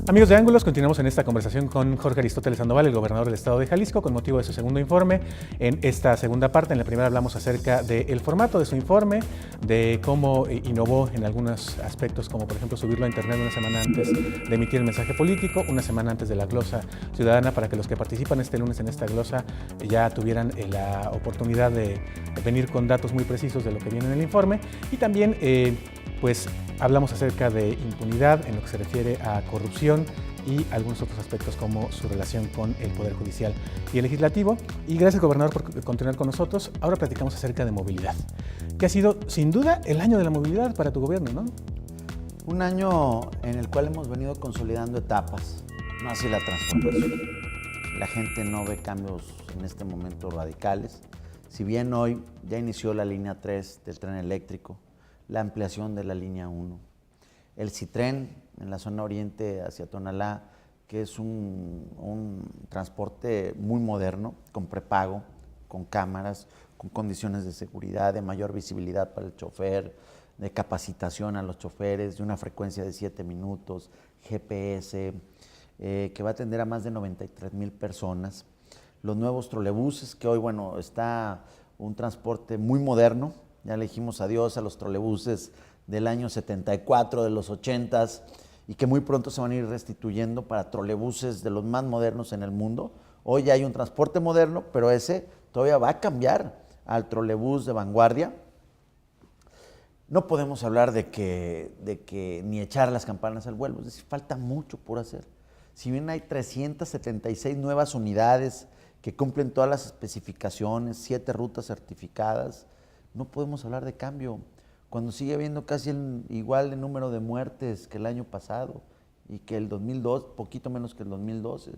Amigos de Ángulos, continuamos en esta conversación con Jorge Aristóteles Sandoval, el gobernador del estado de Jalisco, con motivo de su segundo informe. En esta segunda parte, en la primera hablamos acerca del formato de su informe, de cómo innovó en algunos aspectos, como por ejemplo subirlo a internet una semana antes de emitir el mensaje político, una semana antes de la glosa ciudadana, para que los que participan este lunes en esta glosa ya tuvieran la oportunidad de venir con datos muy precisos de lo que viene en el informe. Y también pues hablamos acerca de impunidad en lo que se refiere a corrupción y algunos otros aspectos como su relación con el Poder Judicial y el Legislativo. Y gracias, gobernador, por continuar con nosotros. Ahora platicamos acerca de movilidad, que ha sido sin duda el año de la movilidad para tu gobierno, ¿no? Un año en el cual hemos venido consolidando etapas, no así la transformación. La gente no ve cambios en este momento radicales. Si bien hoy ya inició la línea 3 del tren eléctrico, la ampliación de la línea 1, el Citren en la zona oriente hacia Tonalá, que es un transporte muy moderno, con prepago, con cámaras, con condiciones de seguridad, de mayor visibilidad para el chofer, de capacitación a los choferes, de una frecuencia de 7 minutos, GPS, que va a atender a más de 93,000 personas. Los nuevos trolebuses, que hoy, bueno, está un transporte muy moderno. Ya le dijimos adiós a los trolebuses del año 74, de los 80s, y que muy pronto se van a ir restituyendo para trolebuses de los más modernos en el mundo. Hoy ya hay un transporte moderno, pero ese todavía va a cambiar al trolebús de vanguardia. No podemos hablar de que ni echar las campanas al vuelo, es decir, falta mucho por hacer. Si bien hay 376 nuevas unidades que cumplen todas las especificaciones, 7 rutas certificadas, no podemos hablar de cambio cuando sigue habiendo casi igual de número de muertes que el año pasado y que el 2002, poquito menos que el 2012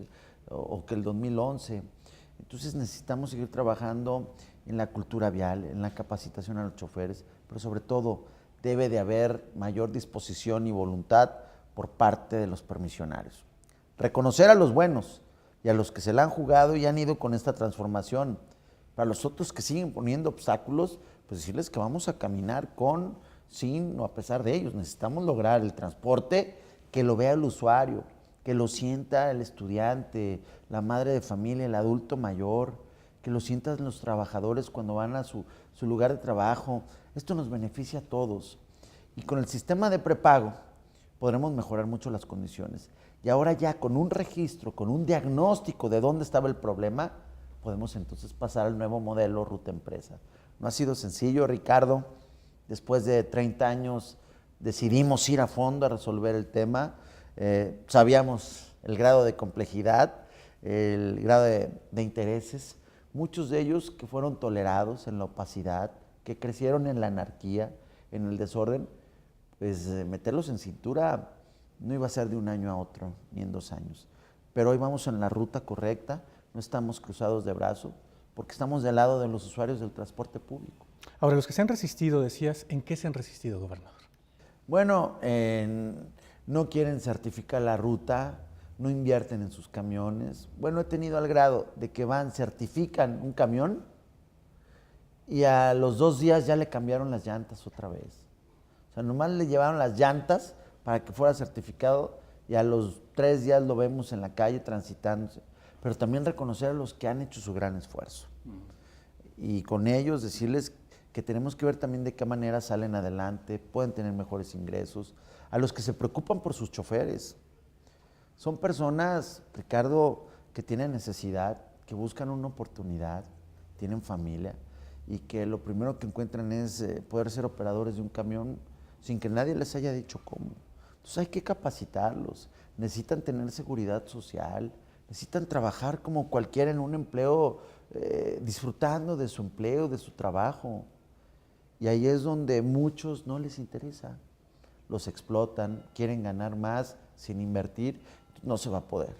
o que el 2011. Entonces necesitamos seguir trabajando en la cultura vial, en la capacitación a los choferes, pero sobre todo debe de haber mayor disposición y voluntad por parte de los permisionarios. Reconocer a los buenos y a los que se la han jugado y han ido con esta transformación. Para los otros que siguen poniendo obstáculos, pues decirles que vamos a caminar con, sin o a pesar de ellos. Necesitamos lograr el transporte que lo vea el usuario, que lo sienta el estudiante, la madre de familia, el adulto mayor, que lo sientan los trabajadores cuando van a su lugar de trabajo. Esto nos beneficia a todos. Y con el sistema de prepago podremos mejorar mucho las condiciones. Y ahora ya con un registro, con un diagnóstico de dónde estaba el problema, podemos entonces pasar al nuevo modelo ruta empresa. No ha sido sencillo, Ricardo. Después de 30 años decidimos ir a fondo a resolver el tema. Sabíamos el grado de complejidad, el grado de intereses, muchos de ellos que fueron tolerados en la opacidad, que crecieron en la anarquía, en el desorden. Pues meterlos en cintura no iba a ser de un año a otro, ni en 2 años. Pero hoy vamos en la ruta correcta, no estamos cruzados de brazo, porque estamos del lado de los usuarios del transporte público. Ahora, los que se han resistido, decías, ¿en qué se han resistido, gobernador? Bueno, no quieren certificar la ruta, no invierten en sus camiones. Bueno, he tenido al grado de que certifican un camión y a los 2 días ya le cambiaron las llantas otra vez. O sea, nomás le llevaron las llantas para que fuera certificado y a los 3 días lo vemos en la calle transitándose. Pero también reconocer a los que han hecho su gran esfuerzo. Y con ellos decirles que tenemos que ver también de qué manera salen adelante, pueden tener mejores ingresos. A los que se preocupan por sus choferes. Son personas, Ricardo, que tienen necesidad, que buscan una oportunidad, tienen familia y que lo primero que encuentran es poder ser operadores de un camión sin que nadie les haya dicho cómo. Entonces hay que capacitarlos, necesitan tener seguridad social, necesitan trabajar como cualquiera en un empleo, disfrutando de su empleo, de su trabajo. Y ahí es donde muchos no les interesa. Los explotan, quieren ganar más sin invertir, no se va a poder.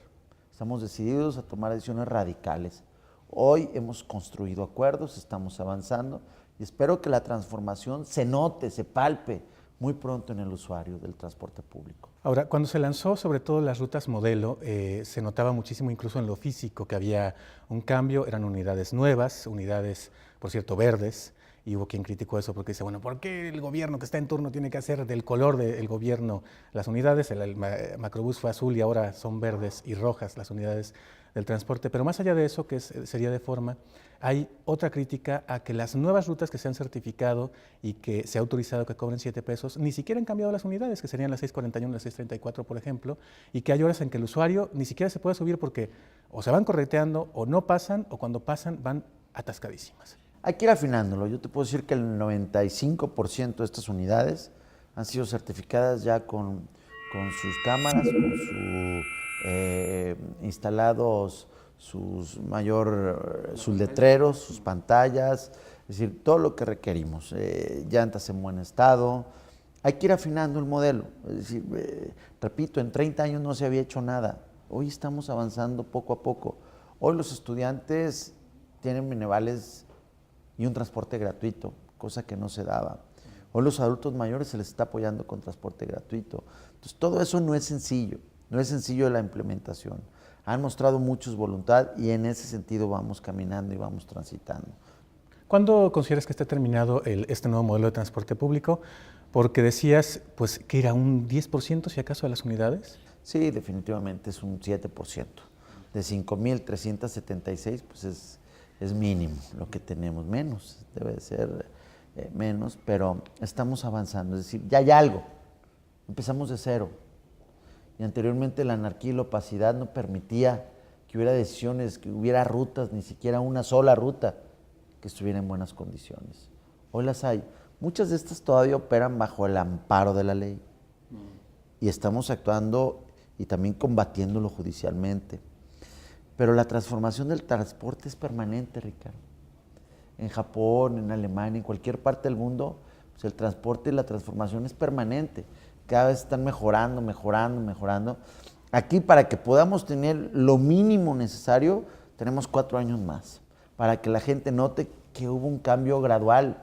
Estamos decididos a tomar decisiones radicales. Hoy hemos construido acuerdos, estamos avanzando y espero que la transformación se note, se palpe muy pronto en el usuario del transporte público. Ahora, cuando se lanzó sobre todo las rutas modelo, se notaba muchísimo incluso en lo físico que había un cambio, eran unidades nuevas, unidades, por cierto, verdes, y hubo quien criticó eso porque dice, bueno, ¿por qué el gobierno que está en turno tiene que hacer del color del gobierno las unidades? El macrobús fue azul y ahora son verdes y rojas las unidades del transporte. Pero más allá de eso, que sería de forma, hay otra crítica a que las nuevas rutas que se han certificado y que se ha autorizado que cobren 7 pesos, ni siquiera han cambiado las unidades, que serían las 6:41, las 6:34, por ejemplo, y que hay horas en que el usuario ni siquiera se puede subir porque o se van correteando o no pasan, o cuando pasan van atascadísimas. Hay que ir afinándolo. Yo te puedo decir que el 95% de estas unidades han sido certificadas ya con sus cámaras, con sus instalados, sus letreros, sus pantallas, es decir, todo lo que requerimos. Llantas en buen estado. Hay que ir afinando el modelo. Es decir, repito, en 30 años no se había hecho nada. Hoy estamos avanzando poco a poco. Hoy los estudiantes tienen minivales y un transporte gratuito, cosa que no se daba. Hoy los adultos mayores se les está apoyando con transporte gratuito. Entonces, todo eso no es sencillo la implementación. Han mostrado muchos voluntad y en ese sentido vamos caminando y vamos transitando. ¿Cuándo consideras que esté terminado este nuevo modelo de transporte público? Porque decías pues, que era un 10% si acaso de las unidades. Sí, definitivamente es un 7%. De 5,376, pues es mínimo lo que tenemos, menos, debe de ser menos, pero estamos avanzando, es decir, ya hay algo, empezamos de cero, y anteriormente la anarquía y la opacidad no permitía que hubiera decisiones, que hubiera rutas, ni siquiera una sola ruta que estuviera en buenas condiciones. Hoy las hay, muchas de estas todavía operan bajo el amparo de la ley, y estamos actuando y también combatiéndolo judicialmente. Pero la transformación del transporte es permanente, Ricardo. En Japón, en Alemania, en cualquier parte del mundo, pues el transporte y la transformación es permanente. Cada vez están mejorando. Aquí, para que podamos tener lo mínimo necesario, tenemos 4 años más, para que la gente note que hubo un cambio gradual,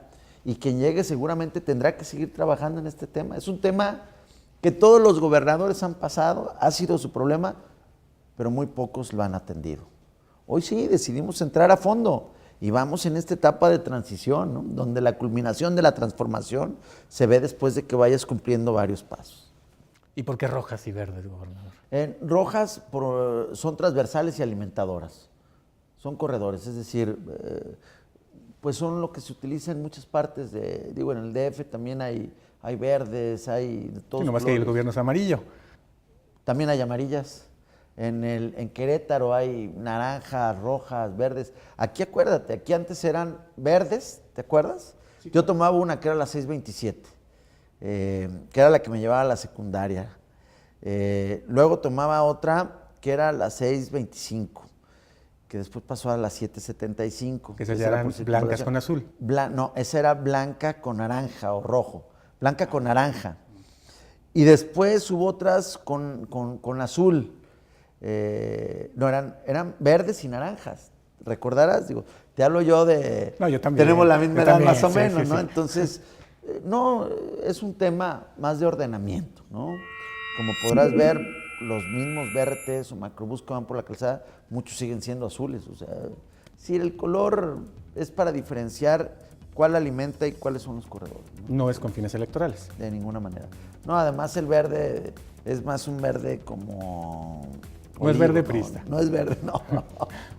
y quien llegue seguramente tendrá que seguir trabajando en este tema. Es un tema que todos los gobernadores han pasado, ha sido su problema, pero muy pocos lo han atendido. Hoy sí decidimos entrar a fondo y vamos en esta etapa de transición, ¿no? Donde la culminación de la transformación se ve después de que vayas cumpliendo varios pasos. ¿Y por qué rojas y verdes, gobernador? Rojas son transversales y alimentadoras, son corredores, es decir, pues son lo que se utiliza en muchas partes, en el DF también hay verdes, hay de todos. No más que el gobierno es amarillo. También hay amarillas. En Querétaro hay naranjas, rojas, verdes. Aquí acuérdate, aquí antes eran verdes, ¿te acuerdas? Sí, yo tomaba una que era la 627, que era la que me llevaba a la secundaria. Luego tomaba otra que era la 625, que después pasó a la 775. Que esas ya eran blancas con azul. No, esa era blanca con naranja o rojo. Blanca con naranja. Y después hubo otras con azul. No, eran verdes y naranjas. ¿Recordarás? Digo, te hablo yo de... No, yo también. Tenemos la misma edad también, más o menos, sí, ¿no? sí. Entonces, no, es un tema más de ordenamiento, ¿no? Como podrás ver, los mismos BRTs o macrobús que van por la calzada, muchos siguen siendo azules. O sea, sí, el color es para diferenciar cuál alimenta y cuáles son los corredores. No es con fines electorales. De ninguna manera. No, además el verde es más un verde como... No es verde priista. No es verde, no.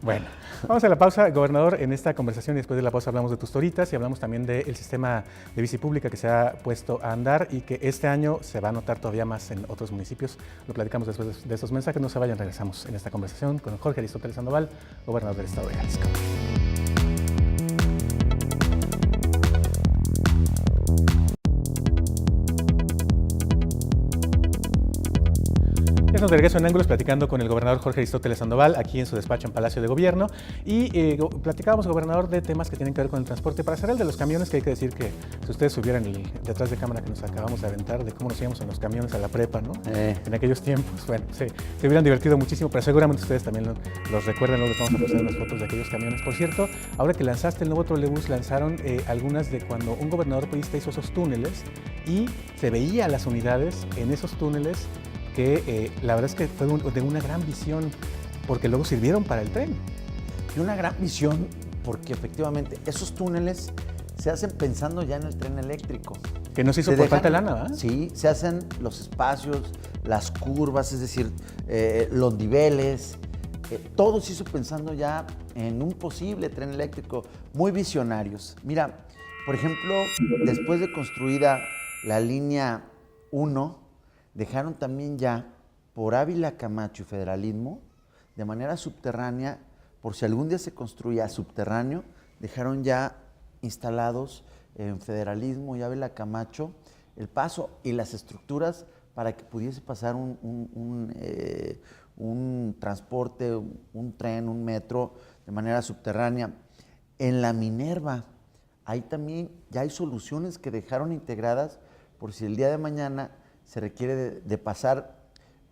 Bueno, vamos a la pausa, gobernador. En esta conversación y después de la pausa hablamos de tus toritas y hablamos también del sistema de bici pública que se ha puesto a andar y que este año se va a notar todavía más en otros municipios. Lo platicamos después de estos mensajes. No se vayan, regresamos en esta conversación con Jorge Aristóteles Sandoval, gobernador del estado de Jalisco. Estamos de regreso en Ángulos platicando con el gobernador Jorge Aristóteles Sandoval aquí en su despacho en Palacio de Gobierno y platicábamos, gobernador, de temas que tienen que ver con el transporte. Para cerrar el de los camiones, que hay que decir que si ustedes subieran el detrás de cámara que nos acabamos de aventar de cómo nos íbamos en los camiones a la prepa, ¿no? En aquellos tiempos, bueno, se hubieran divertido muchísimo, pero seguramente ustedes también los recuerdan, luego les vamos a pasar unas fotos de aquellos camiones. Por cierto, ahora que lanzaste el nuevo trolebús, lanzaron algunas de cuando un gobernador priista hizo esos túneles y se veía las unidades en esos túneles que la verdad es que fue de una gran visión, porque luego sirvieron para el tren. Y una gran visión porque efectivamente esos túneles se hacen pensando ya en el tren eléctrico. Que no se hizo por falta de lana, ¿verdad? Sí, se hacen los espacios, las curvas, es decir, los niveles. Todo se hizo pensando ya en un posible tren eléctrico, muy visionarios. Mira, por ejemplo, después de construida la línea 1, dejaron también ya por Ávila Camacho y Federalismo, de manera subterránea, por si algún día se construía subterráneo, dejaron ya instalados en Federalismo y Ávila Camacho el paso y las estructuras para que pudiese pasar un transporte, un tren, un metro de manera subterránea. En la Minerva, ahí también ya hay soluciones que dejaron integradas por si el día de mañana se requiere de pasar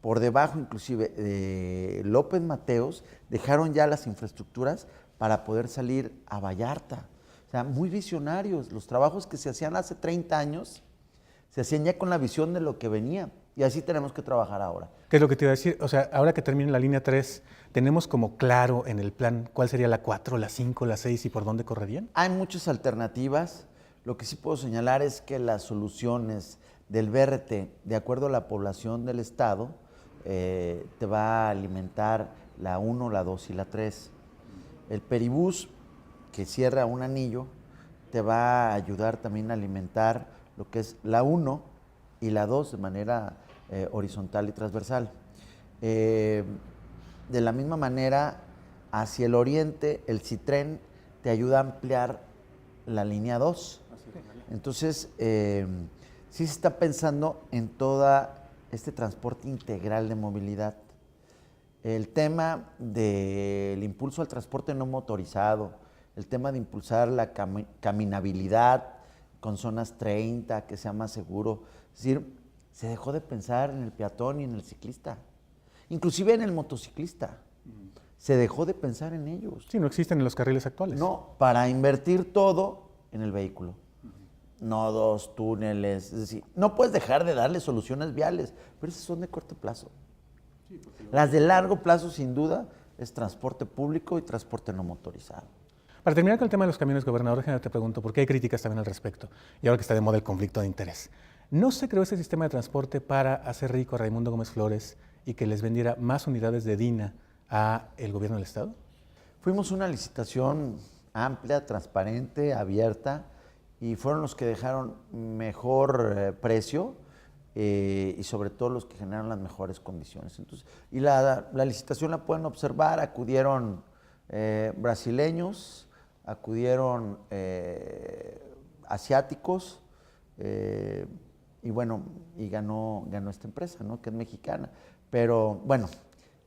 por debajo inclusive de López Mateos, dejaron ya las infraestructuras para poder salir a Vallarta. O sea, muy visionarios. Los trabajos que se hacían hace 30 años se hacían ya con la visión de lo que venía. Y así tenemos que trabajar ahora. ¿Qué es lo que te iba a decir? O sea, ahora que termine la línea 3, ¿tenemos como claro en el plan cuál sería la 4, la 5, la 6 y por dónde correrían? Hay muchas alternativas. Lo que sí puedo señalar es que las soluciones del BRT, de acuerdo a la población del estado, te va a alimentar la 1, la 2 y la 3. El peribús, que cierra un anillo, te va a ayudar también a alimentar lo que es la 1 y la 2 de manera horizontal y transversal. De la misma manera, hacia el oriente, el Citren te ayuda a ampliar la línea 2. Entonces, sí se está pensando en todo este transporte integral de movilidad. El tema del impulso al transporte no motorizado, el tema de impulsar la caminabilidad con zonas 30, que sea más seguro. Es decir, se dejó de pensar en el peatón y en el ciclista, inclusive en el motociclista. Se dejó de pensar en ellos. Sí, no existen en los carriles actuales. No, para invertir todo en el vehículo. Nodos, túneles, es decir, no puedes dejar de darle soluciones viales, pero esas son de corto plazo. Las de largo plazo, sin duda, es transporte público y transporte no motorizado. Para terminar con el tema de los camiones, gobernador general, te pregunto, porque hay críticas también al respecto, y ahora que está de moda el conflicto de interés. ¿No se creó ese sistema de transporte para hacer rico a Raimundo Gómez Flores y que les vendiera más unidades de DINA a el gobierno del estado? Fuimos una licitación amplia, transparente, abierta, y fueron los que dejaron mejor precio y sobre todo los que generaron las mejores condiciones. Entonces, y la licitación la pueden observar, acudieron brasileños, acudieron asiáticos, y bueno, y ganó esta empresa, ¿no? Que es mexicana, pero bueno,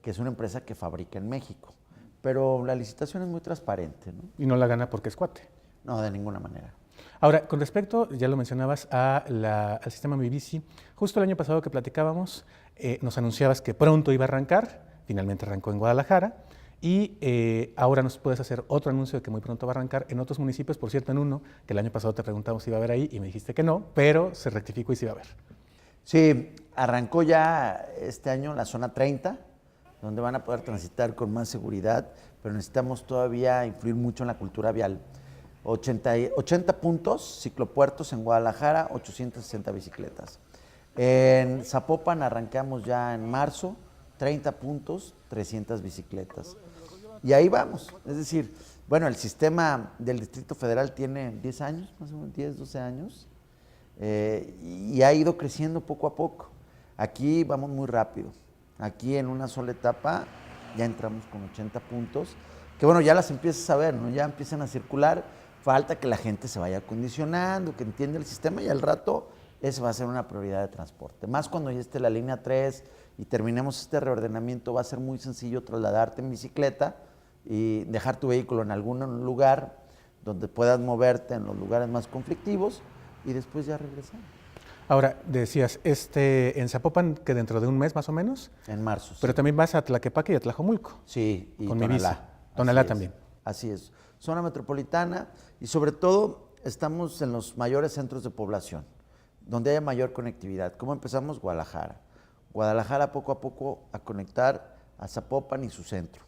que es una empresa que fabrica en México. Pero la licitación es muy transparente, ¿no? Y no la gana porque es cuate. No, de ninguna manera. Ahora, con respecto, ya lo mencionabas, al sistema Mi Bici, justo el año pasado que platicábamos, nos anunciabas que pronto iba a arrancar, finalmente arrancó en Guadalajara, y ahora nos puedes hacer otro anuncio de que muy pronto va a arrancar en otros municipios, por cierto, en uno, que el año pasado te preguntamos si iba a haber ahí y me dijiste que no, pero se rectificó y sí va a haber. Sí, arrancó ya este año la zona 30, donde van a poder transitar con más seguridad, pero necesitamos todavía influir mucho en la cultura vial. 80 puntos, ciclopuertos en Guadalajara, 860 bicicletas. En Zapopan arrancamos ya en marzo, 30 puntos, 300 bicicletas. Y ahí vamos, es decir, bueno, el sistema del Distrito Federal tiene 10 años, más o menos 10, 12 años, y ha ido creciendo poco a poco. Aquí vamos muy rápido. Aquí en una sola etapa ya entramos con 80 puntos, que bueno, ya las empiezas a ver, ¿no? Ya empiezan a circular. Falta que la gente se vaya acondicionando, que entienda el sistema y al rato ese va a ser una prioridad de transporte. Más cuando ya esté la línea 3 y terminemos este reordenamiento, va a ser muy sencillo trasladarte en bicicleta y dejar tu vehículo en algún lugar donde puedas moverte en los lugares más conflictivos y después ya regresar. Ahora, decías, en Zapopan, que dentro de un mes más o menos. En marzo. Pero sí. también vas a Tlaquepaque y a Tlajomulco. Sí, y con Mi Bici. Tonalá. Tonalá también. Así es. Zona metropolitana y sobre todo estamos en los mayores centros de población, donde haya mayor conectividad. ¿Cómo empezamos? Guadalajara. Guadalajara poco a poco a conectar a Zapopan y su centro.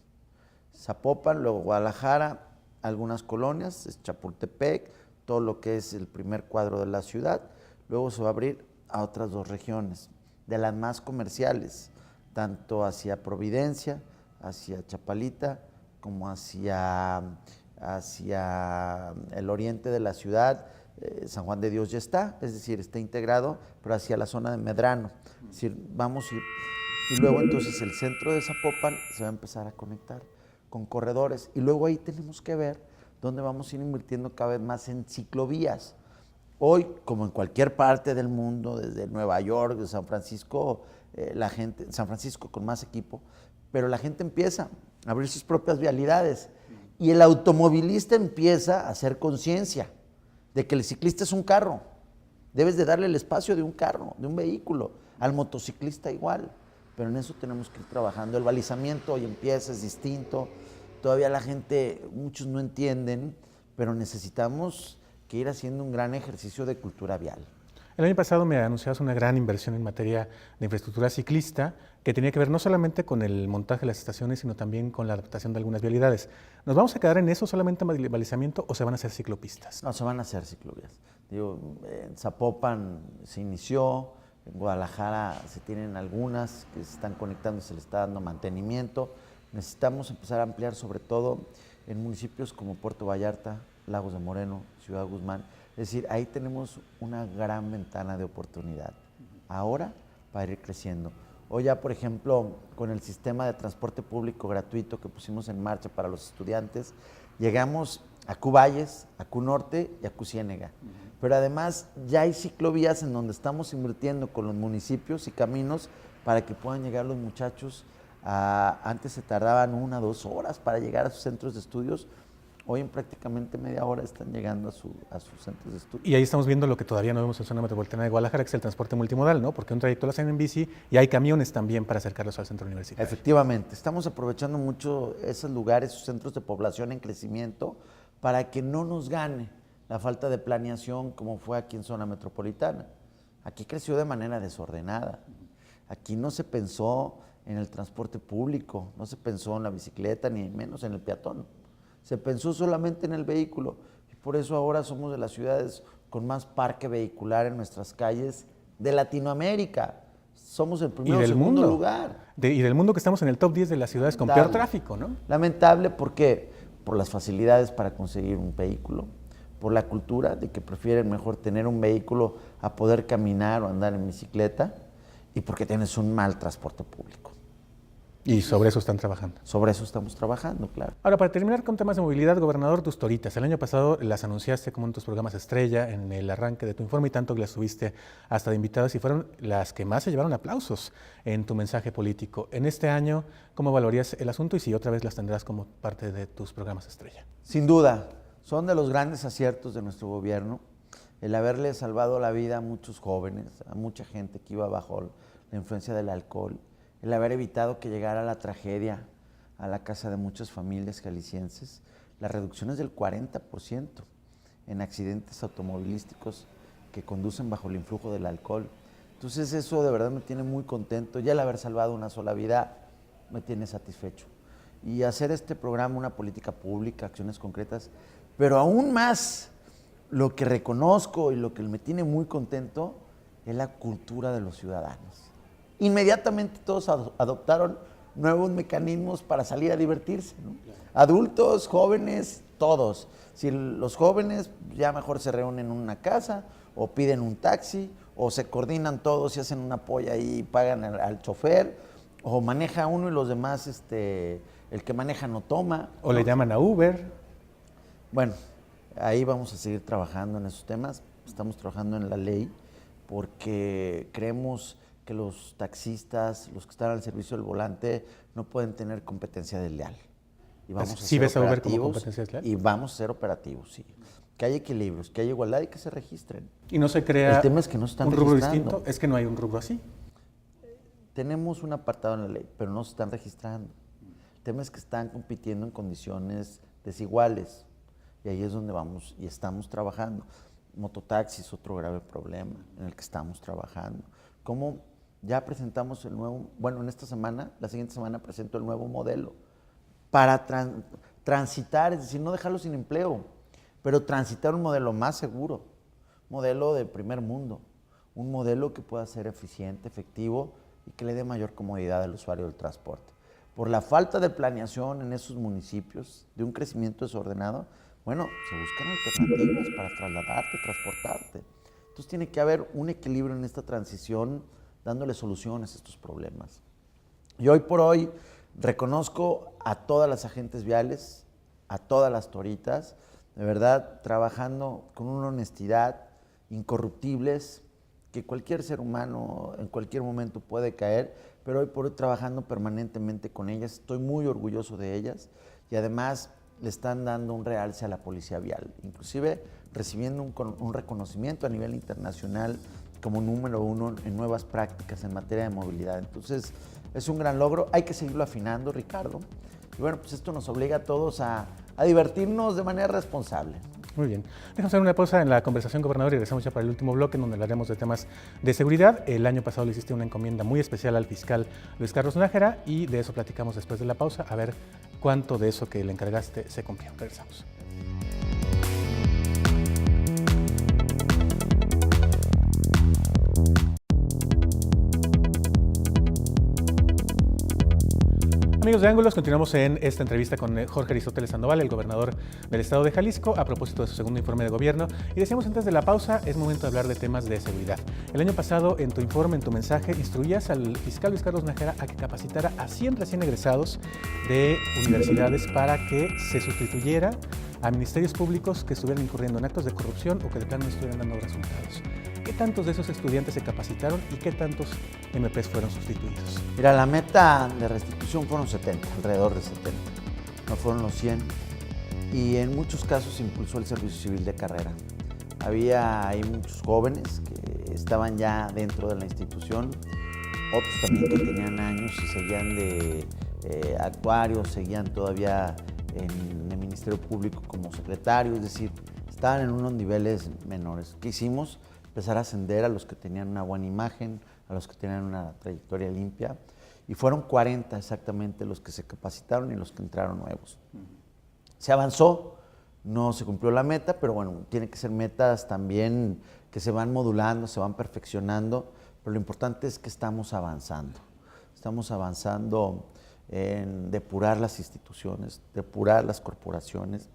Zapopan, luego Guadalajara, algunas colonias, Chapultepec, todo lo que es el primer cuadro de la ciudad. Luego se va a abrir a otras 2 regiones, de las más comerciales, tanto hacia Providencia, hacia Chapalita, como hacia el oriente de la ciudad. San Juan de Dios ya está, es decir, está integrado, pero hacia la zona de Medrano. Es decir, vamos a ir, y luego entonces el centro de Zapopan se va a empezar a conectar con corredores, y luego ahí tenemos que ver dónde vamos a ir invirtiendo cada vez más en ciclovías. Hoy, como en cualquier parte del mundo, desde Nueva York, de San Francisco, San Francisco con más equipo, pero la gente empieza a abrir sus propias vialidades, y el automovilista empieza a hacer conciencia de que el ciclista es un carro. Debes de darle el espacio de un carro, de un vehículo. Al motociclista igual. Pero en eso tenemos que ir trabajando. El balizamiento hoy empieza, es distinto. Todavía la gente, muchos no entienden, pero necesitamos que ir haciendo un gran ejercicio de cultura vial. El año pasado me anunciabas una gran inversión en materia de infraestructura ciclista que tenía que ver no solamente con el montaje de las estaciones, sino también con la adaptación de algunas vialidades. ¿Nos vamos a quedar en eso, solamente balizamiento, o se van a hacer ciclopistas? No, se van a hacer ciclovías. Digo, en Zapopan se inició, en Guadalajara se tienen algunas que se están conectando y se les está dando mantenimiento. Necesitamos empezar a ampliar, sobre todo en municipios como Puerto Vallarta, Lagos de Moreno, Ciudad Guzmán. Es decir, ahí tenemos una gran ventana de oportunidad ahora para ir creciendo. Hoy ya, por ejemplo, con el sistema de transporte público gratuito que pusimos en marcha para los estudiantes, llegamos a Cuballes, a Cunorte y a Cuciénega. Pero además ya hay ciclovías en donde estamos invirtiendo con los municipios y caminos para que puedan llegar los muchachos. Antes se tardaban 1 o 2 horas para llegar a sus centros de estudios. Hoy en prácticamente media hora están llegando a sus centros de estudio. Y ahí estamos viendo lo que todavía no vemos en zona metropolitana de Guadalajara, que es el transporte multimodal, ¿no? Porque un trayecto lo hacen en bici y hay camiones también para acercarlos al centro universitario. Efectivamente, estamos aprovechando mucho esos lugares, esos centros de población en crecimiento, para que no nos gane la falta de planeación como fue aquí en zona metropolitana. Aquí creció de manera desordenada. Aquí no se pensó en el transporte público, no se pensó en la bicicleta, ni menos en el peatón. Se pensó solamente en el vehículo, y por eso ahora somos de las ciudades con más parque vehicular en nuestras calles de Latinoamérica. Somos el primero o segundo lugar. Y del mundo, que estamos en el top 10 de las ciudades con peor tráfico, ¿no? Lamentable, porque por las facilidades para conseguir un vehículo, por la cultura de que prefieren mejor tener un vehículo a poder caminar o andar en bicicleta, y porque tienes un mal transporte público. Y sobre eso están trabajando. Sobre eso estamos trabajando, claro. Ahora, para terminar con temas de movilidad, gobernador, tus toritas. El año pasado las anunciaste como en tus programas estrella, en el arranque de tu informe, y tanto que las tuviste hasta de invitadas, y fueron las que más se llevaron aplausos en tu mensaje político. En este año, ¿cómo valorías el asunto y si otra vez las tendrás como parte de tus programas estrella? Sin duda, son de los grandes aciertos de nuestro gobierno el haberle salvado la vida a muchos jóvenes, a mucha gente que iba bajo la influencia del alcohol, el haber evitado que llegara la tragedia a la casa de muchas familias jaliscienses. La reducción es del 40% en accidentes automovilísticos que conducen bajo el influjo del alcohol. Entonces eso de verdad me tiene muy contento. Ya el haber salvado una sola vida me tiene satisfecho. Y hacer este programa una política pública, acciones concretas, pero aún más lo que reconozco y lo que me tiene muy contento es la cultura de los ciudadanos. Inmediatamente todos adoptaron nuevos mecanismos para salir a divertirse, ¿no? Adultos, jóvenes, todos. Si los jóvenes ya mejor se reúnen en una casa o piden un taxi o se coordinan todos y hacen una polla y pagan al chofer, o maneja uno y los demás, el que maneja no toma. O le llaman a Uber. Bueno, ahí vamos a seguir trabajando en esos temas. Estamos trabajando en la ley porque creemos que los taxistas, los que están al servicio del volante, no pueden tener competencia desleal. Y vamos ¿Sí ves a Uber como competencia desleal? Y vamos a ser operativos, sí. Que haya equilibrios, que haya igualdad y que se registren. Y no se crea el tema es que no están un rubro registrando. distinto, es que no hay un rubro así. Tenemos un apartado en la ley, pero no se están registrando. El tema es que están compitiendo en condiciones desiguales. Y ahí es donde vamos y estamos trabajando. Mototaxi es otro grave problema en el que estamos trabajando. ¿Cómo? Ya presentamos el nuevo, bueno, en esta semana, la siguiente semana presento el nuevo modelo para transitar, es decir, no dejarlos sin empleo. pero transitar un modelo más seguro, modelo de primer mundo, un modelo que pueda ser eficiente, efectivo y que le dé mayor comodidad al usuario del transporte. Por la falta de planeación en esos municipios, de un crecimiento desordenado, bueno, se buscan alternativas para trasladarte, transportarte. Entonces tiene que haber un equilibrio en esta transición, dándole soluciones a estos problemas. Y hoy por hoy reconozco a todas las agentes viales, a todas las toritas, de verdad, trabajando con una honestidad, incorruptibles, que cualquier ser humano en cualquier momento puede caer, pero hoy por hoy trabajando permanentemente con ellas, estoy muy orgulloso de ellas y además le están dando un realce a la policía vial, inclusive recibiendo un reconocimiento a nivel internacional como número 1 en nuevas prácticas en materia de movilidad. Entonces, es un gran logro, hay que seguirlo afinando, Ricardo. Y bueno, pues esto nos obliga a todos a divertirnos de manera responsable. Muy bien. Déjame hacer una pausa en la conversación, gobernador, y regresamos ya para el último bloque, en donde hablaremos de temas de seguridad. El año pasado le hiciste una encomienda muy especial al fiscal Luis Carlos Nájera y de eso platicamos después de la pausa, a ver cuánto de eso que le encargaste se cumplió. Regresamos. Amigos de Ángulos, continuamos en esta entrevista con Jorge Aristóteles Sandoval, el gobernador del estado de Jalisco, a propósito de su segundo informe de gobierno. Y decíamos antes de la pausa, es momento de hablar de temas de seguridad. El año pasado, en tu informe, en tu mensaje, instruías al fiscal Luis Carlos Nájera a que capacitara a 100 recién egresados de universidades para que se sustituyera a ministerios públicos que estuvieran incurriendo en actos de corrupción o que de plano no estuvieran dando resultados. ¿Qué tantos de esos estudiantes se capacitaron y qué tantos MPs fueron sustituidos? Mira, la meta de restitución fueron 70, alrededor de 70, no fueron los 100. Y en muchos casos impulsó el servicio civil de carrera. Había ahí muchos jóvenes que estaban ya dentro de la institución, otros también que tenían años y seguían de actuarios, seguían todavía en el Ministerio Público como secretarios, es decir, estaban en unos niveles menores. ¿Qué hicimos? Empezar a ascender a los que tenían una buena imagen, a los que tenían una trayectoria limpia, y fueron 40 exactamente los que se capacitaron y los que entraron nuevos. Se avanzó, no se cumplió la meta, pero bueno, tiene que ser metas también que se van modulando, se van perfeccionando, pero lo importante es que estamos avanzando en depurar las instituciones, depurar las corporaciones,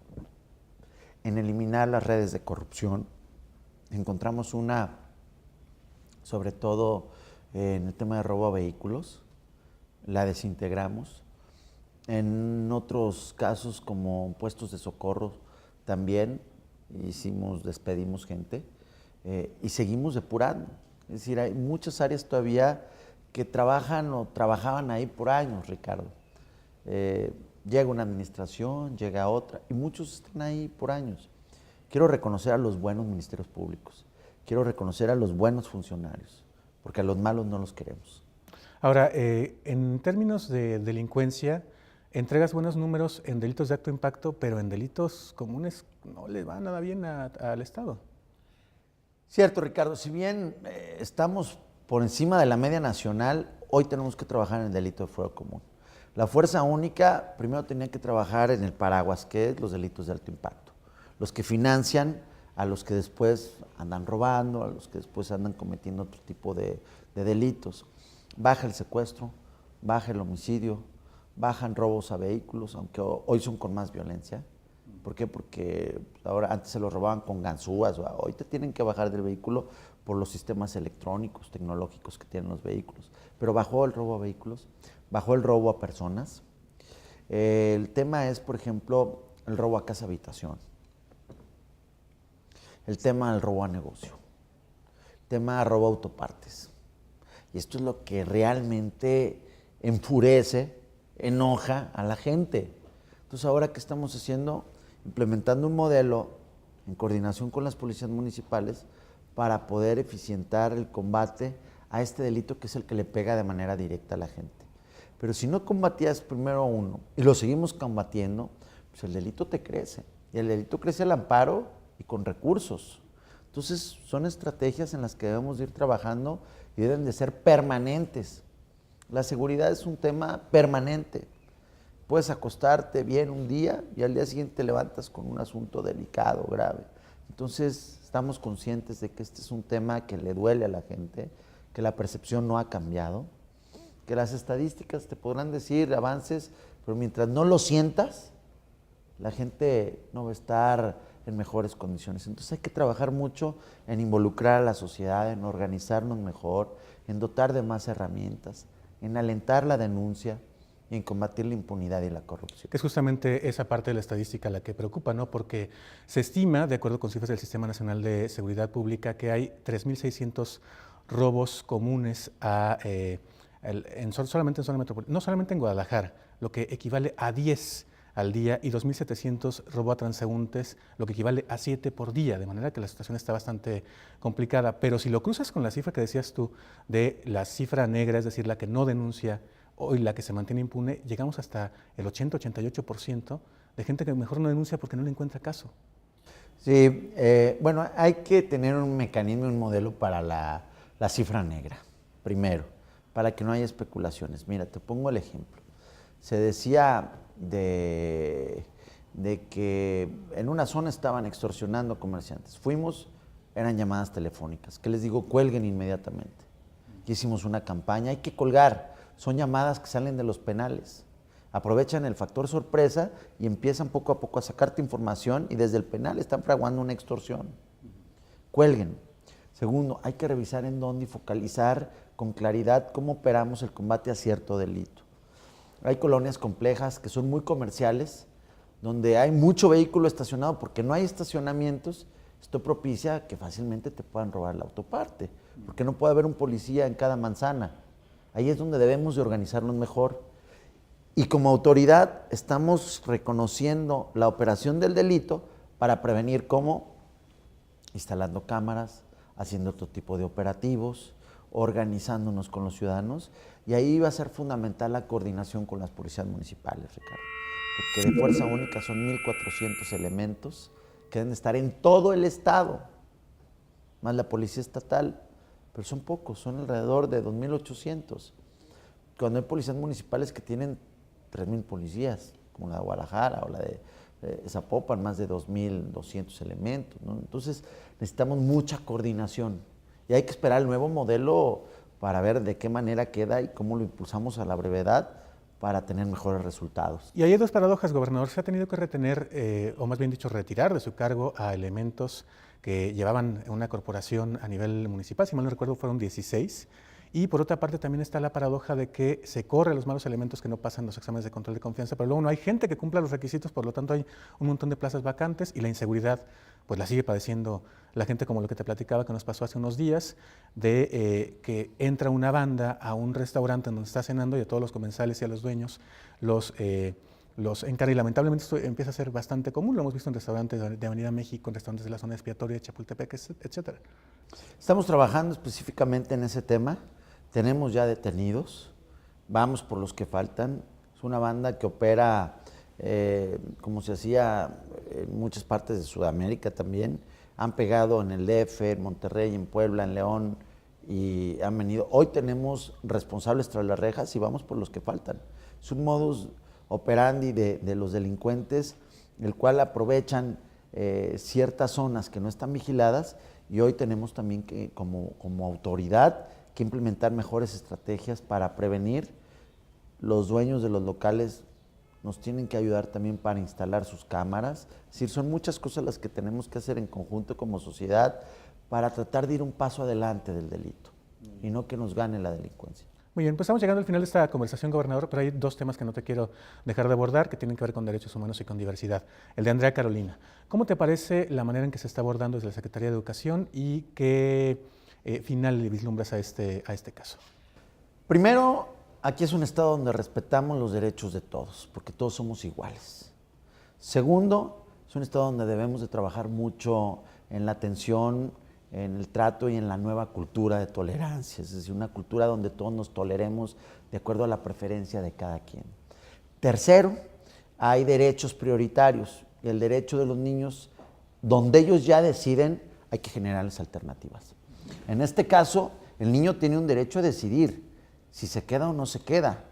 en eliminar las redes de corrupción. Encontramos una, sobre todo en el tema de robo a vehículos, la desintegramos. En otros casos, como puestos de socorro, también despedimos gente y seguimos depurando. Es decir, hay muchas áreas todavía que trabajan o trabajaban ahí por años, Ricardo. Llega una administración, llega otra, y muchos están ahí por años. Quiero reconocer a los buenos ministerios públicos, quiero reconocer a los buenos funcionarios, porque a los malos no los queremos. Ahora, en términos de delincuencia, entregas buenos números en delitos de alto impacto, pero en delitos comunes no le va nada bien al Estado. Cierto, Ricardo, si bien estamos por encima de la media nacional, hoy tenemos que trabajar en el delito de fuero común. La fuerza única primero tenía que trabajar en el paraguas, que es los delitos de alto impacto. Los que financian a los que después andan robando, a los que después andan cometiendo otro tipo de delitos. Baja el secuestro, baja el homicidio, bajan robos a vehículos, aunque hoy son con más violencia. ¿Por qué? Porque ahora antes se los robaban con ganzúas, hoy te tienen que bajar del vehículo por los sistemas electrónicos, tecnológicos que tienen los vehículos. Pero bajó el robo a vehículos, bajó el robo a personas. El tema es, por ejemplo, el robo a casa-habitación. El tema del robo a negocio, el tema del robo a autopartes. Y esto es lo que realmente enfurece, enoja a la gente. Entonces, ¿ahora qué estamos haciendo? Implementando un modelo en coordinación con las policías municipales para poder eficientar el combate a este delito que es el que le pega de manera directa a la gente. Pero si no combatías primero a uno y lo seguimos combatiendo, pues el delito te crece. Y el delito crece al amparo y con recursos. Entonces, son estrategias en las que debemos ir trabajando y deben de ser permanentes. La seguridad es un tema permanente. puedes acostarte bien un día y al día siguiente te levantas con un asunto delicado, grave. Entonces, estamos conscientes de que este es un tema que le duele a la gente, que la percepción no ha cambiado, que las estadísticas te podrán decir avances, pero mientras no lo sientas, la gente no va a estar en mejores condiciones. Entonces hay que trabajar mucho en involucrar a la sociedad, en organizarnos mejor, en dotar de más herramientas, en alentar la denuncia y en combatir la impunidad y la corrupción. Que es justamente esa parte de la estadística la que preocupa, ¿no? Porque se estima, de acuerdo con cifras del Sistema Nacional de Seguridad Pública, que hay 3.600 robos comunes solamente en zona metropolitana, no solamente en Guadalajara, lo que equivale a 10 al día, y 2.700 robo a transeúntes, lo que equivale a 7 por día, de manera que la situación está bastante complicada. Pero si lo cruzas con la cifra que decías tú, de la cifra negra, es decir, la que no denuncia, hoy la que se mantiene impune, llegamos hasta el 80-88% de gente que mejor no denuncia porque no le encuentra caso. Sí, bueno, hay que tener un mecanismo, un modelo para la cifra negra, primero, para que no haya especulaciones. Mira, te pongo el ejemplo. Se decía de que en una zona estaban extorsionando comerciantes. Fuimos, eran llamadas telefónicas. ¿Qué les digo? Cuelguen inmediatamente. Y hicimos una campaña, hay que colgar. Son llamadas que salen de los penales. Aprovechan el factor sorpresa y empiezan poco a poco a sacarte información y desde el penal están fraguando una extorsión. Cuelguen. Segundo, hay que revisar en dónde y focalizar con claridad cómo operamos el combate a cierto delito. Hay colonias complejas que son muy comerciales, donde hay mucho vehículo estacionado porque no hay estacionamientos. Esto propicia que fácilmente te puedan robar la autoparte, porque no puede haber un policía en cada manzana. Ahí es donde debemos de organizarnos mejor. Y como autoridad estamos reconociendo la operación del delito para prevenir, cómo instalando cámaras, haciendo otro tipo de operativos, organizándonos con los ciudadanos, y ahí va a ser fundamental la coordinación con las policías municipales, Ricardo, porque de fuerza única son 1,400 elementos que deben estar en todo el estado, más la policía estatal, pero son pocos, son alrededor de 2,800, cuando hay policías municipales que tienen 3,000 policías, como la de Guadalajara o la de Zapopan, más de 2,200 elementos, ¿no? Entonces necesitamos mucha coordinación y hay que esperar el nuevo modelo para ver de qué manera queda y cómo lo impulsamos a la brevedad para tener mejores resultados. Y hay dos paradojas, gobernador. Se ha tenido que retener, o más bien dicho, retirar de su cargo a elementos que llevaban una corporación a nivel municipal, si mal no recuerdo fueron 16, y por otra parte también está la paradoja de que se corre a los malos elementos que no pasan los exámenes de control de confianza, pero luego no hay gente que cumpla los requisitos, por lo tanto hay un montón de plazas vacantes y la inseguridad pues la sigue padeciendo la gente, como lo que te platicaba que nos pasó hace unos días, de que entra una banda a un restaurante en donde está cenando y a todos los comensales y a los dueños los encarga, y lamentablemente esto empieza a ser bastante común, lo hemos visto en restaurantes de Avenida México, en restaurantes de la zona expiatoria de Chapultepec, etcétera. Estamos trabajando específicamente en ese tema, tenemos ya detenidos, vamos por los que faltan. Es una banda que opera como se hacía en muchas partes de Sudamérica también, han pegado en el DF, en Monterrey, en Puebla, en León, y han venido. Hoy tenemos responsables tras las rejas y vamos por los que faltan. Es un modus operandi de los delincuentes, el cual aprovechan ciertas zonas que no están vigiladas, y hoy tenemos también que, como autoridad, que implementar mejores estrategias para prevenir. Los dueños de los locales nos tienen que ayudar también para instalar sus cámaras. Es decir, son muchas cosas las que tenemos que hacer en conjunto como sociedad para tratar de ir un paso adelante del delito y no que nos gane la delincuencia. Muy bien, pues estamos llegando al final de esta conversación, gobernador, pero hay dos temas que no te quiero dejar de abordar, que tienen que ver con derechos humanos y con diversidad. El de Andrea Carolina. ¿Cómo te parece la manera en que se está abordando desde la Secretaría de Educación y qué final le vislumbras a este caso? Primero, aquí es un estado donde respetamos los derechos de todos, porque todos somos iguales. Segundo, es un estado donde debemos de trabajar mucho en la atención, en el trato y en la nueva cultura de tolerancia, es decir, una cultura donde todos nos toleremos de acuerdo a la preferencia de cada quien. Tercero, hay derechos prioritarios, y el derecho de los niños, donde ellos ya deciden, hay que generarles alternativas. En este caso, el niño tiene un derecho a decidir si se queda o no se queda.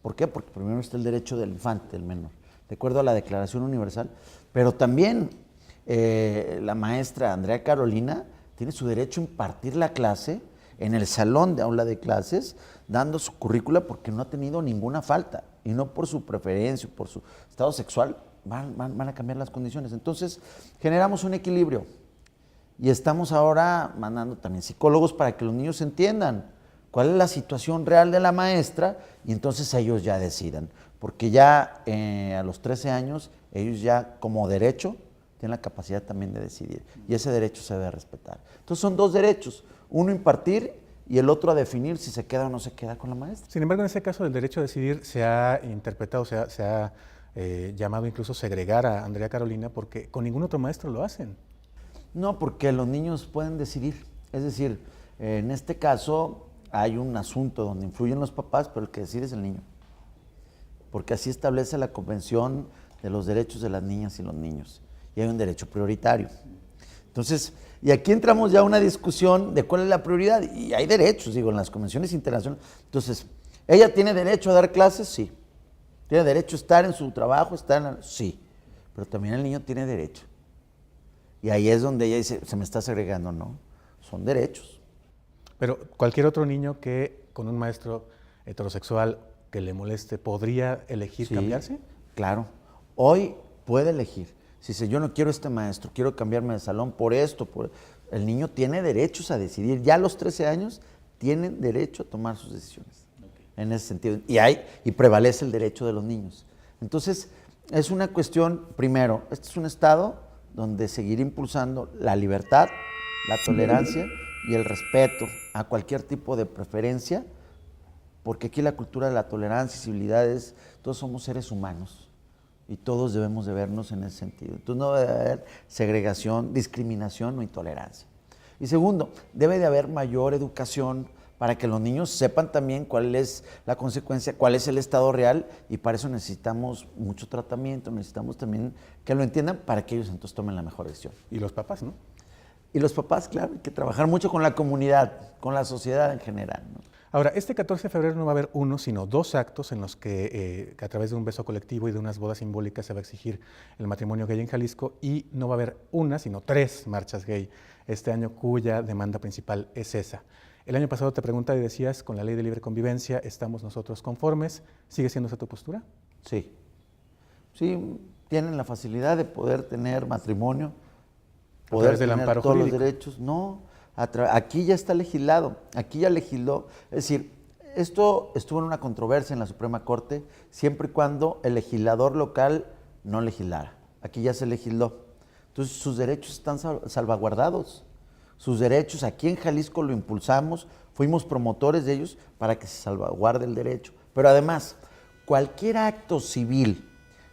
¿Por qué? Porque primero está el derecho del infante, del menor, de acuerdo a la Declaración Universal. Pero también la maestra Andrea Carolina tiene su derecho a impartir la clase en el salón de aula de clases, dando su currícula porque no ha tenido ninguna falta, y no por su preferencia, por su estado sexual, van a cambiar las condiciones. Entonces, generamos un equilibrio. Y estamos ahora mandando también psicólogos para que los niños entiendan cuál es la situación real de la maestra y entonces ellos ya decidan. Porque ya a los 13 años, ellos ya como derecho tienen la capacidad también de decidir. Y ese derecho se debe respetar. Entonces son dos derechos, uno impartir y el otro a definir si se queda o no se queda con la maestra. Sin embargo, en ese caso del derecho a decidir se ha interpretado, se ha llamado incluso segregar a Andrea Carolina porque con ningún otro maestro lo hacen. No, porque los niños pueden decidir. Es decir, en este caso hay un asunto donde influyen los papás, pero el que decide es el niño. Porque así establece la Convención de los Derechos de las Niñas y los Niños. Y hay un derecho prioritario. Entonces, y aquí entramos ya a una discusión de cuál es la prioridad. Y hay derechos, digo, en las convenciones internacionales. Entonces, ¿ella tiene derecho a dar clases? Sí. ¿Tiene derecho a estar en su trabajo? Sí. Pero también el niño tiene derecho. Y ahí es donde ella dice, se me está segregando, no, son derechos. Pero cualquier otro niño que con un maestro heterosexual que le moleste, ¿podría elegir cambiarse? Claro, hoy puede elegir. Si dice, yo no quiero este maestro, quiero cambiarme de salón por esto, el niño tiene derechos a decidir. Ya a los 13 años tienen derecho a tomar sus decisiones. En ese sentido. Y prevalece el derecho de los niños. Entonces, es una cuestión, primero, este es un estado donde seguir impulsando la libertad, la tolerancia y el respeto a cualquier tipo de preferencia, porque aquí la cultura de la tolerancia y civilidad es, todos somos seres humanos y todos debemos de vernos en ese sentido. Entonces no debe haber segregación, discriminación o intolerancia. Y segundo, debe de haber mayor educación para que los niños sepan también cuál es la consecuencia, cuál es el estado real, y para eso necesitamos mucho tratamiento, necesitamos también que lo entiendan para que ellos entonces tomen la mejor decisión. Y los papás, ¿no? Y los papás, claro, hay que trabajar mucho con la comunidad, con la sociedad en general, ¿no? Ahora, este 14 de febrero no va a haber uno, sino dos actos en los que a través de un beso colectivo y de unas bodas simbólicas se va a exigir el matrimonio gay en Jalisco, y no va a haber una, sino 3 marchas gay este año, cuya demanda principal es esa. El año pasado te preguntaba y decías, con la ley de libre convivencia, ¿estamos nosotros conformes? ¿Sigue siendo esa tu postura? Sí. Sí, tienen la facilidad de poder tener matrimonio, poder tener todos los derechos. No, aquí ya está legislado, aquí ya legisló. Es decir, esto estuvo en una controversia en la Suprema Corte, siempre y cuando el legislador local no legislara. Aquí ya se legisló. Entonces, sus derechos están salvaguardados. Sus derechos, aquí en Jalisco lo impulsamos, fuimos promotores de ellos para que se salvaguarde el derecho. Pero además, cualquier acto civil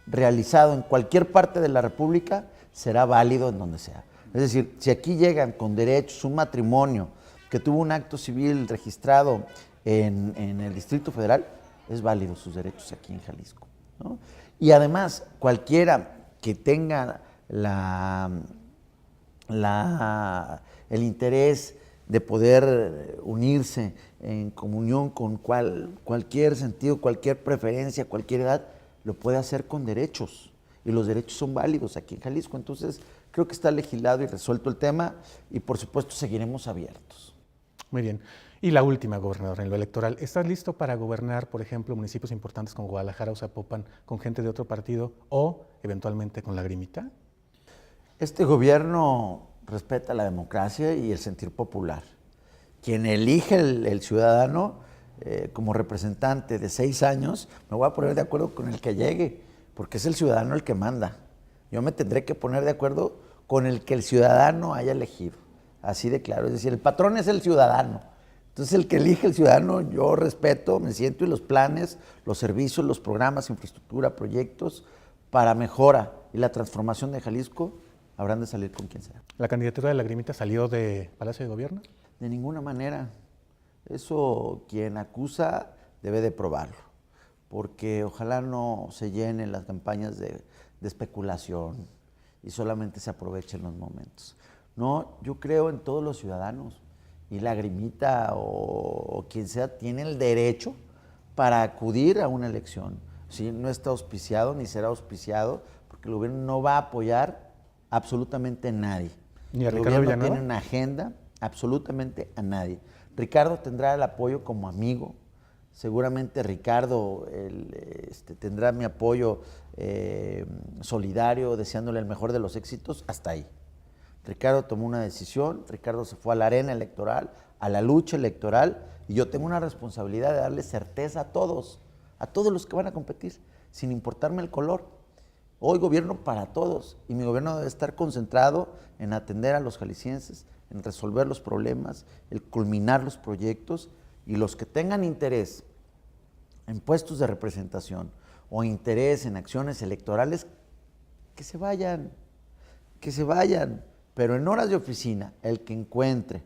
realizado en cualquier parte de la República será válido en donde sea. Es decir, si aquí llegan con derechos, un matrimonio que tuvo un acto civil registrado en el Distrito Federal, es válido sus derechos aquí en Jalisco, ¿no? Y además, cualquiera que tenga el interés de poder unirse en comunión con cualquier sentido, cualquier preferencia, cualquier edad, lo puede hacer con derechos. Y los derechos son válidos aquí en Jalisco. Entonces, creo que está legislado y resuelto el tema y, por supuesto, seguiremos abiertos. Muy bien. Y la última, gobernador, en lo electoral, ¿estás listo para gobernar, por ejemplo, municipios importantes como Guadalajara o Zapopan con gente de otro partido o, eventualmente, con Lagrimita? Este gobierno respeta la democracia y el sentir popular. Quien elige el ciudadano como representante de 6 años, me voy a poner de acuerdo con el que llegue, porque es el ciudadano el que manda. Yo me tendré que poner de acuerdo con el que el ciudadano haya elegido, así de claro. Es decir, el patrón es el ciudadano. Entonces, el que elige el ciudadano, yo respeto, me siento, y los planes, los servicios, los programas, infraestructura, proyectos para mejora y la transformación de Jalisco habrán de salir con quien sea. ¿La candidatura de Lagrimita salió de Palacio de Gobierno? De ninguna manera. Eso quien acusa debe de probarlo, porque ojalá no se llenen las campañas de especulación y solamente se aprovechen los momentos. No, yo creo en todos los ciudadanos, y Lagrimita o quien sea tiene el derecho para acudir a una elección. ¿Sí? No está auspiciado ni será auspiciado, porque el gobierno no va a apoyar absolutamente a nadie. Ni a el Ricardo gobierno Villanueva. tiene una agenda absolutamente a nadie. Ricardo tendrá el apoyo como amigo. Seguramente Ricardo tendrá mi apoyo solidario, deseándole el mejor de los éxitos, hasta ahí. Ricardo tomó una decisión, Ricardo se fue a la arena electoral, a la lucha electoral, y yo tengo una responsabilidad de darle certeza a todos los que van a competir, sin importarme el color. Hoy gobierno para todos, y mi gobierno debe estar concentrado en atender a los jaliscienses, en resolver los problemas, el culminar los proyectos, y los que tengan interés en puestos de representación o interés en acciones electorales, que se vayan, pero en horas de oficina, el que encuentre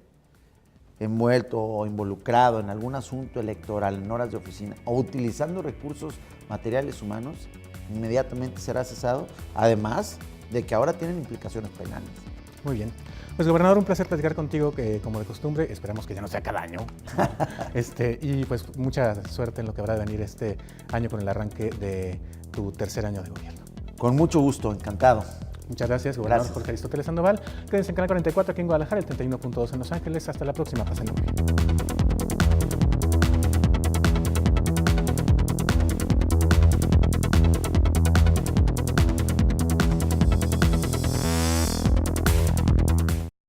envuelto o involucrado en algún asunto electoral en horas de oficina o utilizando recursos materiales humanos, inmediatamente será cesado, además de que ahora tienen implicaciones penales. Muy bien. Pues, gobernador, un placer platicar contigo, que como de costumbre, esperamos que ya no sea cada año. Y pues mucha suerte en lo que habrá de venir este año con el arranque de tu tercer año de gobierno. Con mucho gusto, encantado. Muchas gracias, gobernador Gracias. Jorge Aristóteles Sandoval. Quédense en Canal 44 aquí en Guadalajara, el 31.2 en Los Ángeles. Hasta la próxima, pásenlo muy bien.